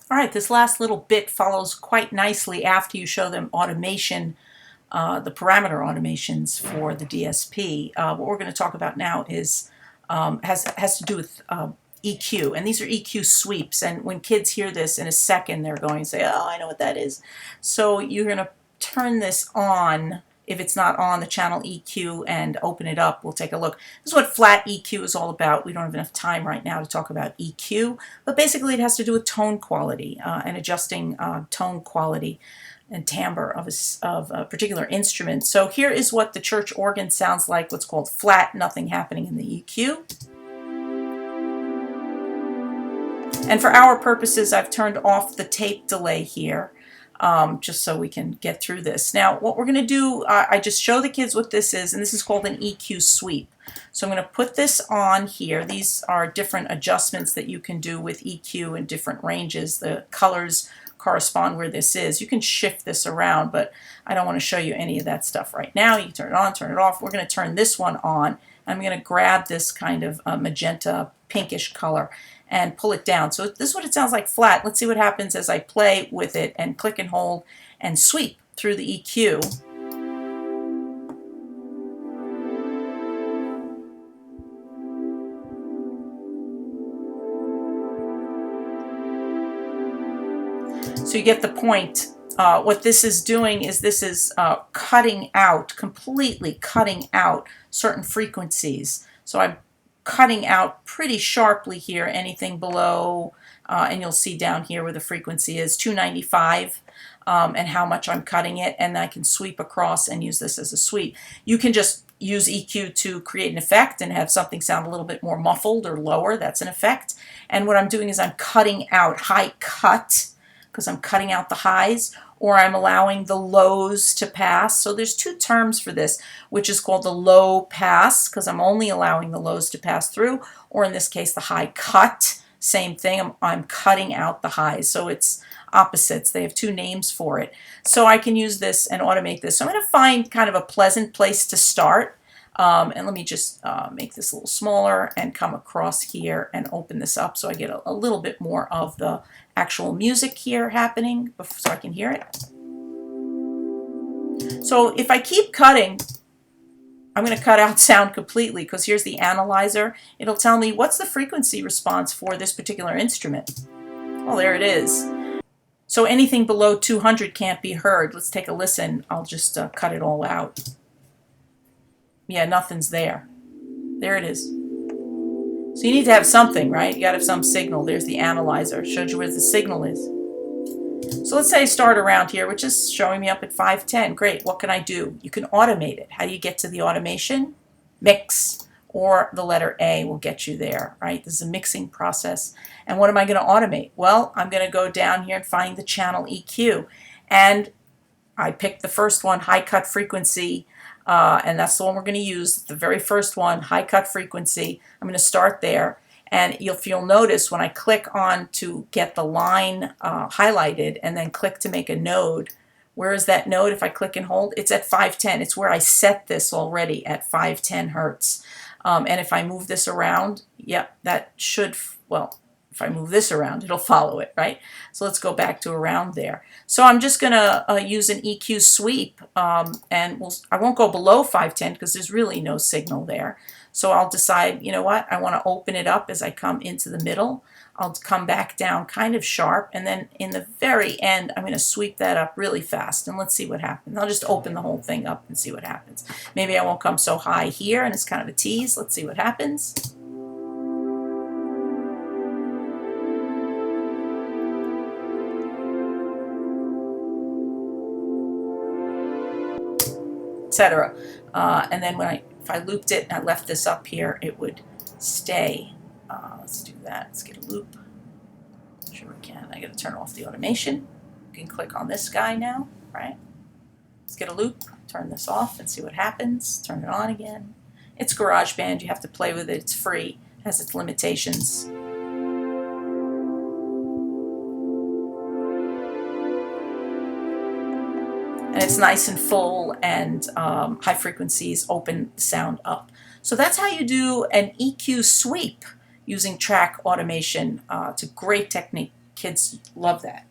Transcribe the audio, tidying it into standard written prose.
All right, this last little bit follows quite nicely after you show them automation, the parameter automations for the DSP. What we're going to talk about now is has to do with EQ, and these are EQ sweeps. And when kids hear this in a second, they're going to say, "Oh, I know what that is." So you're going to turn this on. If it's not on, the channel EQ, and open it up. We'll take a look. This is what flat EQ is all about. We don't have enough time right now to talk about EQ, but basically it has to do with tone quality and adjusting tone quality and timbre of a particular instrument. So here is what the church organ sounds like, what's called flat, nothing happening in the EQ. And for our purposes, I've turned off the tape delay here. Just so we can get through this. Now, what we're going to do, I just show the kids what this is, and this is called an EQ sweep. So I'm going to put this on here. These are different adjustments that you can do with EQ in different ranges. The colors correspond where this is. You can shift this around, but I don't want to show you any of that stuff right now. You can turn it on, turn it off. We're going to turn this one on. I'm going to grab this kind of magenta pinkish color and pull it down. So this is what it sounds like flat. Let's see what happens as I play with it and click and hold and sweep through the EQ. So you get the point. What this is doing is this is cutting out, completely cutting out certain frequencies. So I'm cutting out pretty sharply here anything below, and you'll see down here where the frequency is 295 and how much I'm cutting it, and I can sweep across and use this as a sweep. You can just use EQ to create an effect and have something sound a little bit more muffled or lower. That's an effect. And what I'm doing is I'm cutting out high cut, because I'm cutting out the highs, or I'm allowing the lows to pass. So there's two terms for this, which is called the low pass, because I'm only allowing the lows to pass through, or in this case, the high cut. Same thing, I'm cutting out the highs. So it's opposites. They have two names for it. So I can use this and automate this. So I'm going to find kind of a pleasant place to start. And let me just make this a little smaller and come across here and open this up so I get a little bit more of the actual music here happening so I can hear it. So if I keep cutting, I'm going to cut out sound completely, because here's the analyzer. It'll tell me what's the frequency response for this particular instrument. Well, there it is. So anything below 200 can't be heard. Let's take a listen. I'll just cut it all out. Yeah, nothing's there. There it is. So you need to have something, right? You got to have some signal. There's the analyzer. Showed you where the signal is. So let's say I start around here, which is showing me up at 510. Great. What can I do? You can automate it. How do you get to the automation? Mix, or the letter A will get you there, right? This is a mixing process. And what am I going to automate? Well, I'm going to go down here and find the channel EQ. And I picked the first one, high cut frequency. And that's the one we're going to use, the very first one, high cut frequency. I'm going to start there, and if you'll notice when I click on to get the line highlighted and then click to make a node, where is that node? If I click and hold, it's at 510. It's where I set this already at 510 hertz. And if I move this around, yep, that should, well, if I move this around, it'll follow it, right? So let's go back to around there. So I'm just going to use an EQ sweep, and I won't go below 510 because there's really no signal there. So I'll decide, you know what, I want to open it up as I come into the middle. I'll come back down kind of sharp, and then in the very end, I'm going to sweep that up really fast, and let's see what happens. I'll just open the whole thing up and see what happens. Maybe I won't come so high here, and it's kind of a tease. Let's see what happens. Etc. And then if I looped it and I left this up here, it would stay. Let's do that. Let's get a loop. Sure we can. I got to turn off the automation. You can click on this guy now, right? Let's get a loop. Turn this off and see what happens. Turn it on again. It's GarageBand. You have to play with it. It's free. It has its limitations. And it's nice and full, and high frequencies open the sound up. So that's how you do an EQ sweep using track automation. It's a great technique Kids love that.